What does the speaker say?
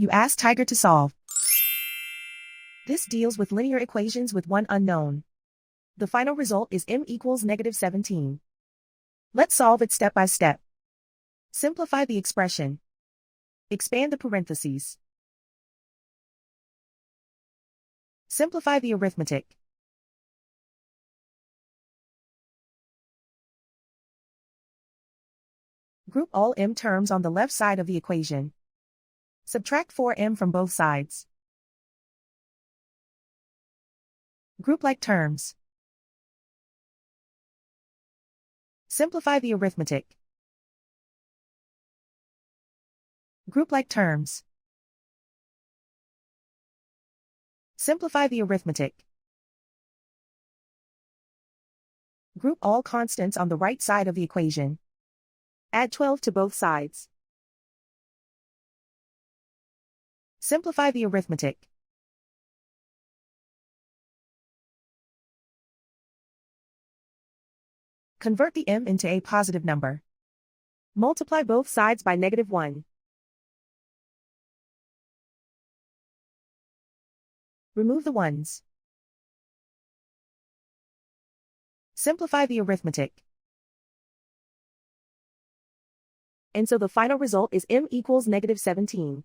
You ask Tiger to solve. This deals with linear equations with one unknown. The final result is m equals -17. Let's solve it step by step. Simplify the expression. Expand the parentheses. Simplify the arithmetic. Group all m terms on the left side of the equation. Subtract 4m from both sides. Group like terms. Simplify the arithmetic. Group like terms. Simplify the arithmetic. Group all constants on the right side of the equation. Add 12 to both sides. Simplify the arithmetic. Convert the m into a positive number. Multiply both sides by -1. Remove the ones. Simplify the arithmetic. And so the final result is m equals -17.